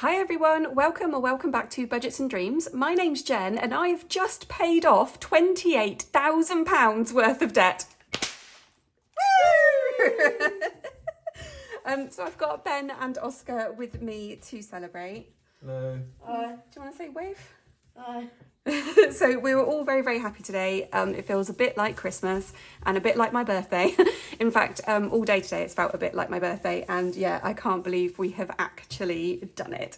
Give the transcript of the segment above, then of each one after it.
Hi everyone, welcome back to Budgets and Dreams. My name's Jen and I've just paid off £28,000 worth of debt. So I've got Ben and Oscar with me to celebrate. Hello. Do you want to say wave? Hi. So we were all very happy today. It feels a bit like Christmas and a bit like my birthday. In fact, all day today it's felt a bit like my birthday, and yeah, I can't believe we have actually done it.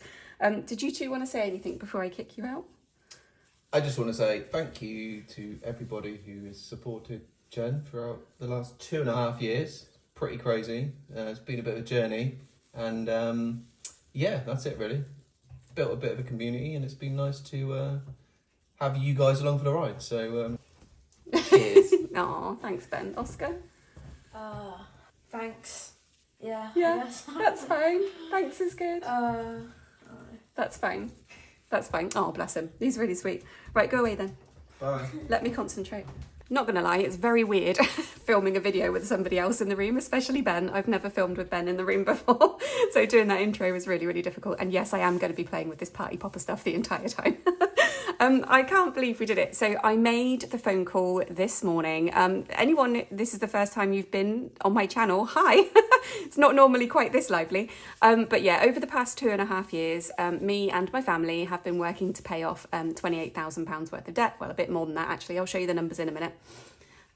Did you two want to say anything before I kick you out? I just want to say thank you to everybody who has supported Jen throughout the last 2.5 years. Pretty crazy. It's been a bit of a journey, and yeah, that's it really. Built a bit of a community, and it's been nice to have you guys along for the ride. So cheers. Oh, thanks Ben. Oscar? Thanks. Yeah. Yeah, that's fine. Thanks is good. That's fine. That's fine. Oh, bless him. He's really sweet. Right, go away then. Bye. Let me concentrate. Not gonna lie, it's very weird filming a video with somebody else in the room, especially Ben. I've never filmed with Ben in the room before, so doing that intro was really difficult. And yes, I am going to be playing with this party popper stuff the entire time. I can't believe we did it. So I made the phone call this morning. Anyone, this is the first time you've been on my channel, hi. It's not normally quite this lively. But yeah, over the past 2.5 years, me and my family have been working to pay off £28,000 worth of debt. Well, a bit more than that, actually. I'll show you the numbers in a minute.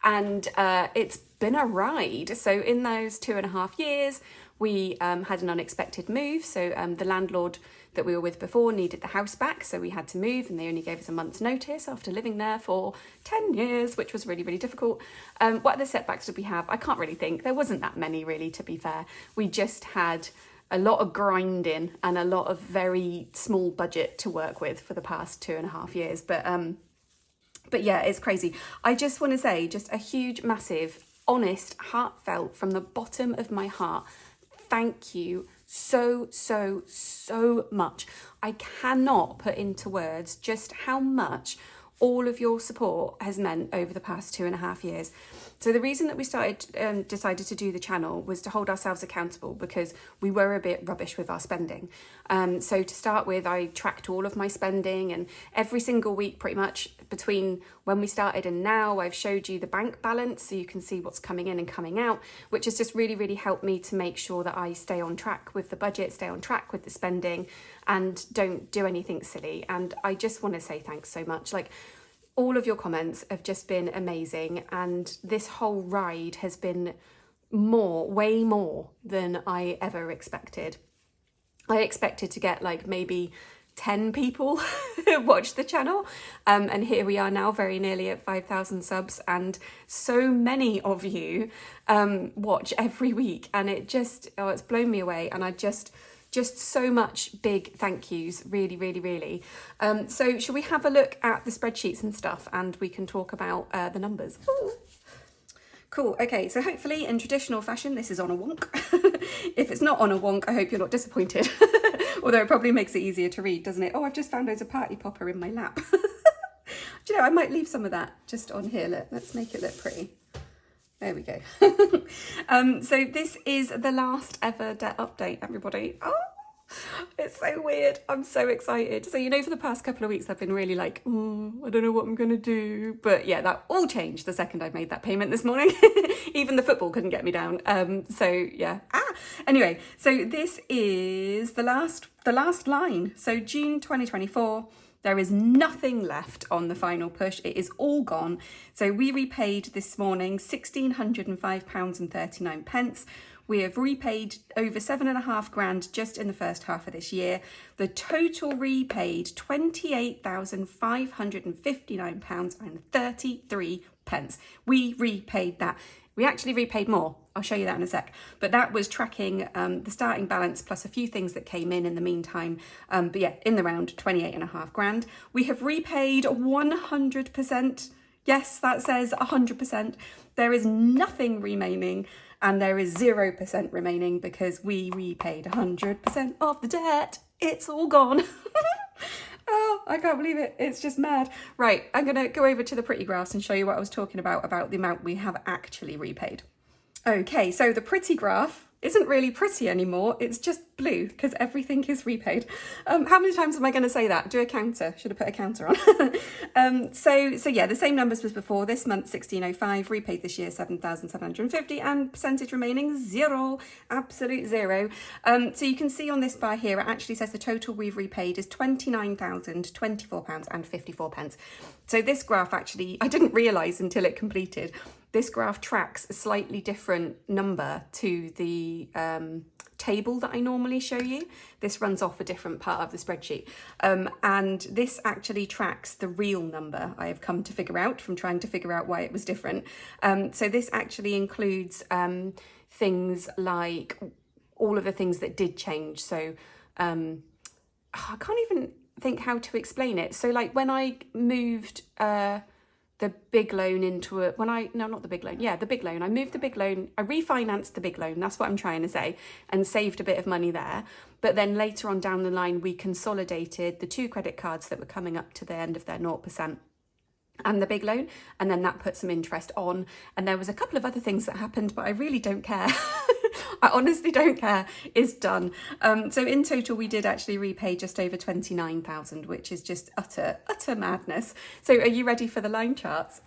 And it's been a ride. So in those 2.5 years, we had an unexpected move. So the landlord that we were with before needed the house back, so we had to move, and they only gave us a month's notice after living there for 10 years, which was really difficult. What other setbacks did we have? I can't really think. There wasn't that many, really, to be fair. We just had a lot of grinding and a lot of very small budget to work with for the past 2.5 years. But yeah, it's crazy. I just want to say just a huge, massive, honest, heartfelt, from the bottom of my heart, thank you so much. I cannot put into words just how much all of your support has meant over the past 2.5 years. So the reason that we decided to do the channel was to hold ourselves accountable, because we were a bit rubbish with our spending. So to start with, I tracked all of my spending, and every single week pretty much between when we started and now, I've showed you the bank balance so you can see what's coming in and coming out, which has just really helped me to make sure that I stay on track with the budget, stay on track with the spending, and don't do anything silly. And I just want to say thanks so much. Like, all of your comments have just been amazing, and this whole ride has been way more than I ever expected. I expected to get like maybe 10 people watch the channel, and here we are now, very nearly at 5,000 subs, and so many of you watch every week, and it just, it's blown me away, and I just so much big thank yous, really. So shall we have a look at the spreadsheets and stuff, and we can talk about the numbers? Ooh. Cool, okay, so hopefully in traditional fashion this is on a wonk. If it's not on a wonk, I hope you're not disappointed. Although it probably makes it easier to read, doesn't it? Oh, I've just found loads of party popper in my lap. Do you know, I might leave some of that just on here. Look, let's make it look pretty. There we go. So this is the last ever debt update, everybody. Oh, it's so weird. I'm so excited. So, you know, for the past couple of weeks, I've been really like, I don't know what I'm going to do. But yeah, that all changed the second I made that payment this morning. Even the football couldn't get me down. So yeah. Anyway, so this is the last line. So June 2024. There is nothing left on the final push. It is all gone. So we repaid this morning £1,605.39. We have repaid over 7.5 grand just in the first half of this year. The total repaid £28,559.33. We repaid that. We actually repaid more. I'll show you that in a sec. But that was tracking the starting balance plus a few things that came in the meantime. But yeah, in the round, 28.5 grand. We have repaid 100%. Yes, that says 100%. There is nothing remaining, and there is 0% remaining because we repaid 100% of the debt. It's all gone. Oh, I can't believe it. It's just mad. Right, I'm going to go over to the pretty graphs and show you what I was talking about the amount we have actually repaid. Okay, so the pretty graph isn't really pretty anymore. It's just blue because everything is repaid. How many times am I going to say that? Do a counter. Should have put a counter on. So yeah, the same numbers as before. This month 1605, repaid this year 7,750, and percentage remaining 0, absolute 0. So you can see on this bar here, it actually says the total we've repaid is £29,024.54. So this graph actually, I didn't realise until it completed, this graph tracks a slightly different number to the table that I normally show you. This runs off a different part of the spreadsheet. And this actually tracks the real number, I have come to figure out from trying to figure out why it was different. So this actually includes things like all of the things that did change. So I can't even think how to explain it. So like when I moved the big loan into a, not the big loan, yeah, the big loan. I moved the big loan, I refinanced the big loan, that's what I'm trying to say, and saved a bit of money there. But then later on down the line, we consolidated the 2 credit cards that were coming up to the end of their 0% and the big loan, and then that put some interest on. And there was a couple of other things that happened, but I really don't care. I honestly don't care. It's done. So in total, we did actually repay just over 29,000, which is just utter madness. So are you ready for the line charts?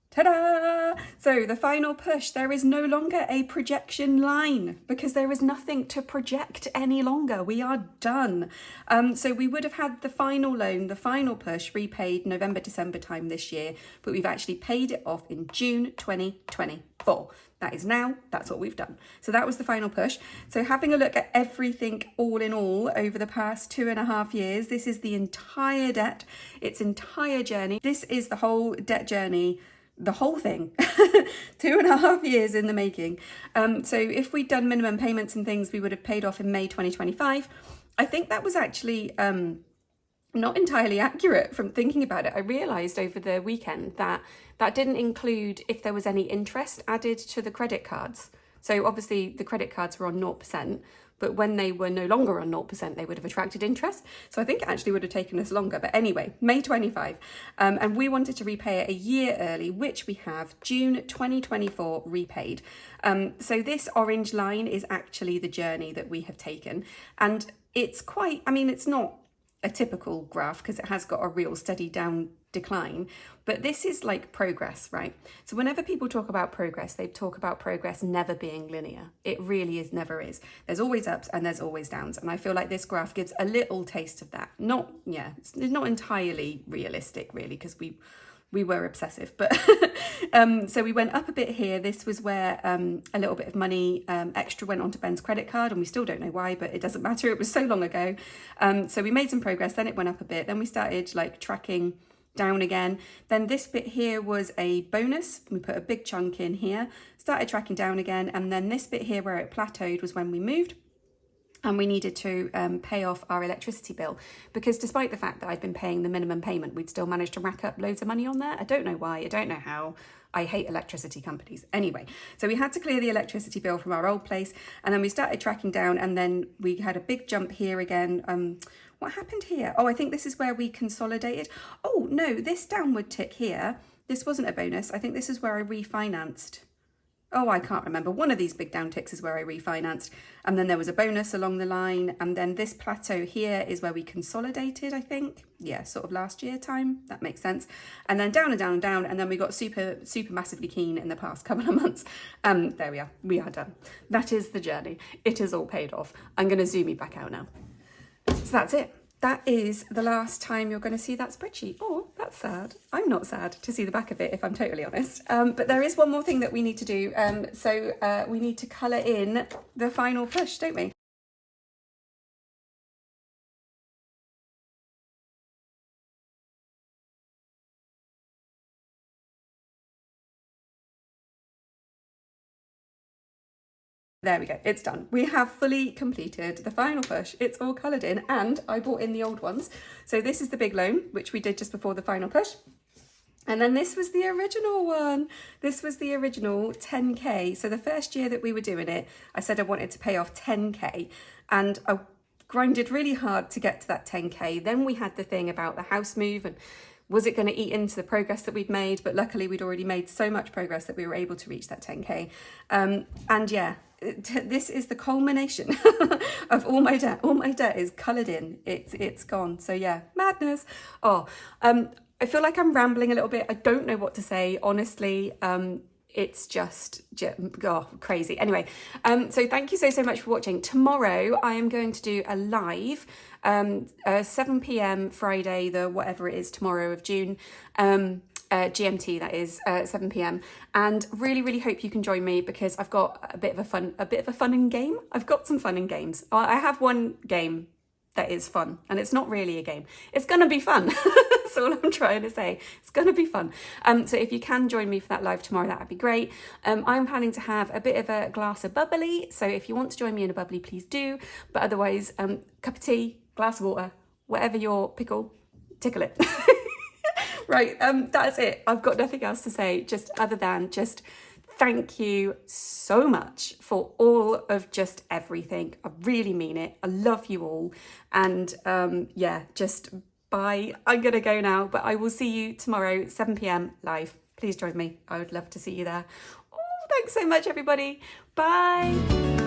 Ta-da! So the final push, there is no longer a projection line because there is nothing to project any longer. We are done. So we would have had the final loan, the final push repaid November, December time this year, but we've actually paid it off in June 2024. That is now, that's what we've done. So that was the final push. So having a look at everything all in all over the past 2.5 years, this is the entire debt, its entire journey. This is the whole debt journey, the whole thing. 2.5 years in the making. So if we'd done minimum payments and things, we would have paid off in May 2025. I think that was actually not entirely accurate from thinking about it. I realised over the weekend that that didn't include if there was any interest added to the credit cards. So obviously the credit cards were on 0%, but when they were no longer on 0%, they would have attracted interest. So I think it actually would have taken us longer. But anyway, May 25. And we wanted to repay it a year early, which we have June 2024 repaid. So this orange line is actually the journey that we have taken. And it's quite, I mean, it's not a typical graph because it has got a real steady down decline, but this is like progress, right? So whenever people talk about progress, they talk about progress never being linear. It really is, never is. There's always ups and there's always downs, and I feel like this graph gives a little taste of that. Not, yeah, it's not entirely realistic really, because we were obsessive, but so we went up a bit here. This was where a little bit of money extra went onto Ben's credit card, and we still don't know why, but it doesn't matter. It was so long ago. So we made some progress, then it went up a bit. Then we started like tracking down again. Then this bit here was a bonus. We put a big chunk in here, started tracking down again. And then this bit here where it plateaued was when we moved. And we needed to pay off our electricity bill, because despite the fact that I'd been paying the minimum payment, we'd still managed to rack up loads of money on there. I don't know why, I don't know how. I hate electricity companies. Anyway, so we had to clear the electricity bill from our old place, and then we started tracking down, and then we had a big jump here again. What happened here? Oh, I think this is where we consolidated. Oh no, this downward tick here, this wasn't a bonus. I think this is where I refinanced. Oh, I can't remember. One of these big down ticks is where I refinanced. And then there was a bonus along the line. And then this plateau here is where we consolidated, I think. Yeah, sort of last year time. That makes sense. And then down and down and down. And then we got super massively keen in the past couple of months. There we are. We are done. That is the journey. It is all paid off. I'm going to zoom you back out now. So that's it. That is the last time you're going to see that spreadsheet. Oh, that's sad. I'm not sad to see the back of it, if I'm totally honest. But there is one more thing that we need to do. So we need to colour in the final push, don't we? There we go, it's done. We have fully completed the final push. It's all coloured in, and I brought in the old ones. So this is the big loan, which we did just before the final push. And then this was the original one. This was the original 10K. So the first year that we were doing it, I said I wanted to pay off 10K, and I grinded really hard to get to that 10K. Then we had the thing about the house move, and was it going to eat into the progress that we'd made? But luckily we'd already made so much progress that we were able to reach that 10K. And yeah, this is the culmination of all my debt. All my debt is coloured in. It's gone. So yeah, madness. I feel like I'm rambling a little bit. I don't know what to say, honestly. It's just crazy. Anyway, so thank you so much for watching. Tomorrow I am going to do a live 7 p.m. Friday, the whatever it is tomorrow of June, GMT, that is 7 p.m. and really hope you can join me, because I've got a bit of a fun and game. I've got some fun and games. I have one game that is fun, and it's not really a game. It's gonna be fun. That's all I'm trying to say. It's gonna be fun. So if you can join me for that live tomorrow, that would be great. I'm planning to have a bit of a glass of bubbly, so if you want to join me in a bubbly, please do. But otherwise, cup of tea, glass of water, whatever your pickle, tickle it. Right, that's it. I've got nothing else to say, just other than just thank you so much for all of just everything. I really mean it. I love you all. And yeah, just bye. I'm going to go now, but I will see you tomorrow, 7 p.m. live. Please join me. I would love to see you there. Oh, thanks so much, everybody. Bye.